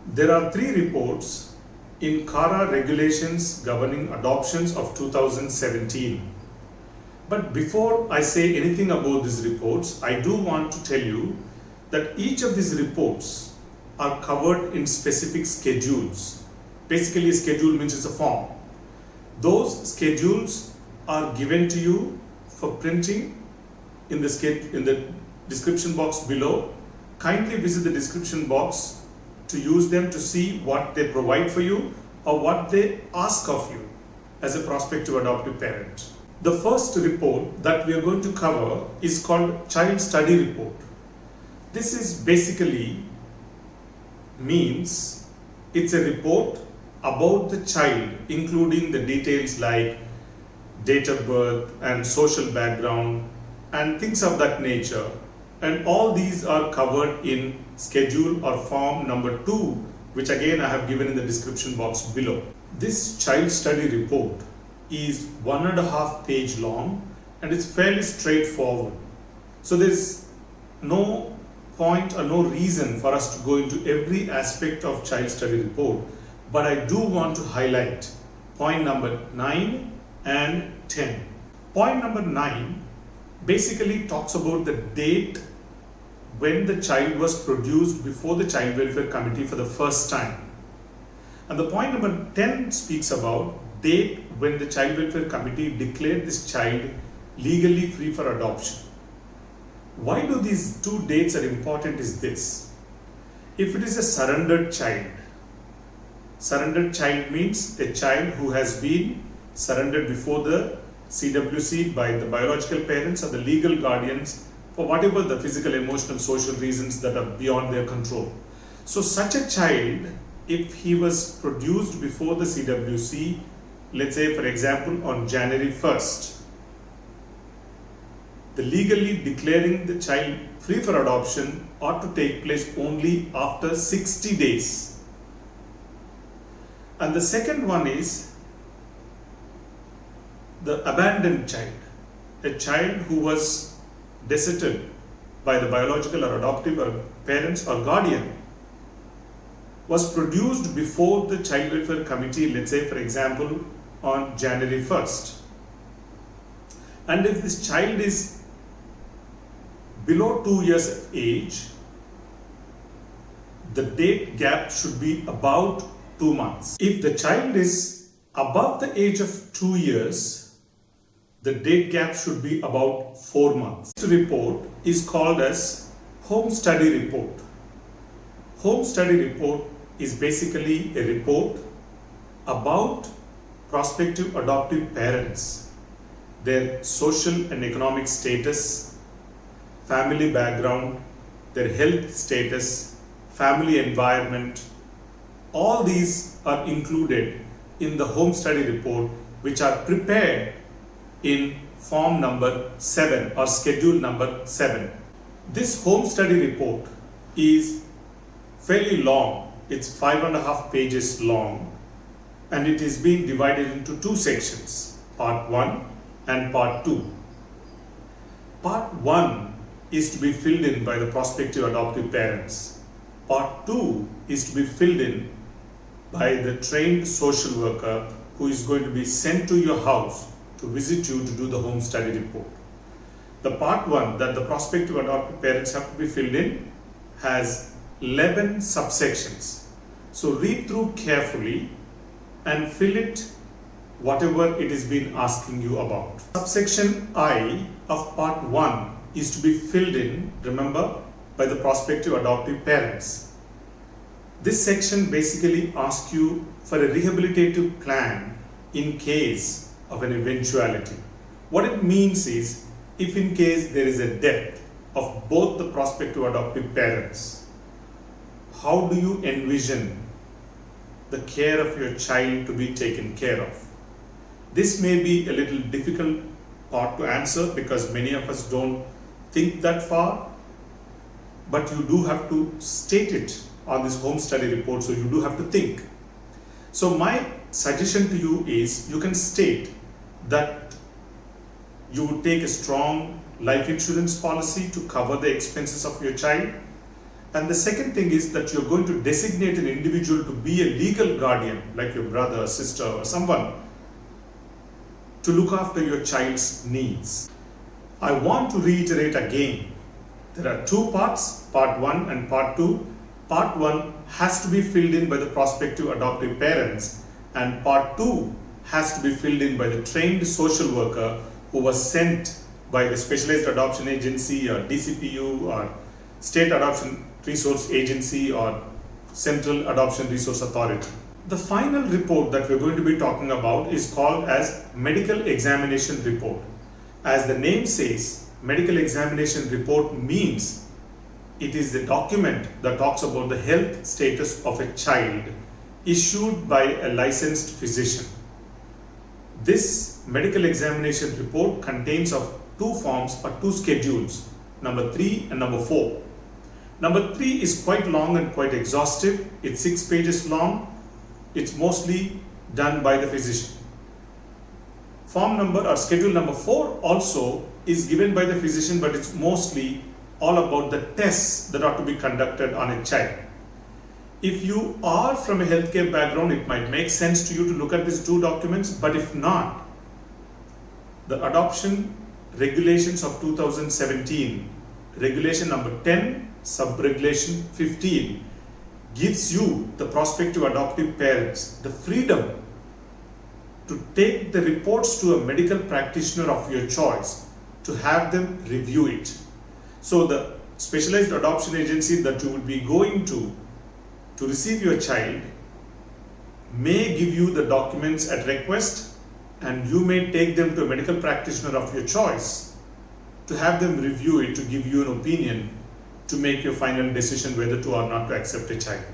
There are three reports in CARA regulations governing adoptions of 2017. But before I say anything about these reports, I do want to tell you that each of these reports are covered in specific schedules. Basically, a schedule means it's a form. Those schedules are given to you for printing in the description box below. Kindly visit the description box to use them to see what they provide for you or what they ask of you as a prospective adoptive parent. The first report that we are going to cover is called Child Study Report. This is basically means it's a report about the child, including the details like date of birth and social background and things of that nature. And all these are covered in schedule or form number 2, which again I have given in the description box below. This child study report is 1.5 page long and it's fairly straightforward. So there's no point or no reason for us to go into every aspect of child study report, but I do want to highlight point number 9 and 10. Point number 9 basically talks about the date when the child was produced before the Child Welfare Committee for the first time. And the point number 10 speaks about date when the Child Welfare Committee declared this child legally free for adoption. Why do these two dates are important is this. If it is a surrendered child means a child who has been surrendered before the CWC by the biological parents or the legal guardians for whatever the physical, emotional, social reasons that are beyond their control. So such a child, if he was produced before the CWC, let's say for example on January 1st, the legally declaring the child free for adoption ought to take place only after 60 days. And the second one is the abandoned child, a child who was deserted by the biological or adoptive or parents or guardian, was produced before the Child Welfare Committee, let's say for example on January 1st. And if this child is below 2 years of age, the date gap should be about 2 months. If the child is above the age of 2 years, the date gap should be about 4 months. This report is called as Home Study Report. Home Study Report is basically a report about prospective adoptive parents, their social and economic status, family background, their health status, family environment. All these are included in the Home Study Report, which are prepared in form number 7 or schedule number 7. This home study report is fairly long. It's 5.5 pages long and it is being divided into 2 sections, part 1 and part 2. Part 1 is to be filled in by the prospective adoptive parents. Part 2 is to be filled in by the trained social worker who is going to be sent to your house to visit you to do the home study report. The part 1 that the prospective adoptive parents have to be filled in has 11 subsections. So read through carefully and fill it whatever it is been asking you about. Subsection I of part 1 is to be filled in, remember, by the prospective adoptive parents. This section basically asks you for a rehabilitative plan in case of an eventuality. What it means is, if in case there is a death of both the prospective adoptive parents, how do you envision the care of your child to be taken care of? This may be a little difficult part to answer because many of us don't think that far, but you do have to state it on this home study report, so you do have to think. So my suggestion to you is you can state that you would take a strong life insurance policy to cover the expenses of your child, And the second thing is that you're going to designate an individual to be a legal guardian, like your brother, sister, or someone, to look after your child's needs. I want to reiterate again, there are two parts, part 1 and part 2. Part 1 has to be filled in by the prospective adoptive parents, and part 2 has to be filled in by the trained social worker who was sent by the Specialized Adoption Agency or DCPU or State Adoption Resource Agency or Central Adoption Resource Authority. The final report that we're going to be talking about is called as Medical Examination Report. As the name says, Medical Examination Report means it is the document that talks about the health status of a child issued by a licensed physician. This medical examination report contains of two forms or two schedules, number 3 and number 4. Number 3 is quite long and quite exhaustive. It's 6 pages long. It's mostly done by the physician. Form number or schedule number 4 also is given by the physician, but it's mostly all about the tests that are to be conducted on a child. If you are from a healthcare background, it might make sense to you to look at these two documents, but if not, the Adoption Regulations of 2017, Regulation number 10, Sub-Regulation 15, gives you, the prospective adoptive parents, the freedom to take the reports to a medical practitioner of your choice to have them review it. So the specialized adoption agency that you will be going to receive your child may give you the documents at request, and you may take them to a medical practitioner of your choice to have them review it, to give you an opinion, to make your final decision whether to or not to accept a child.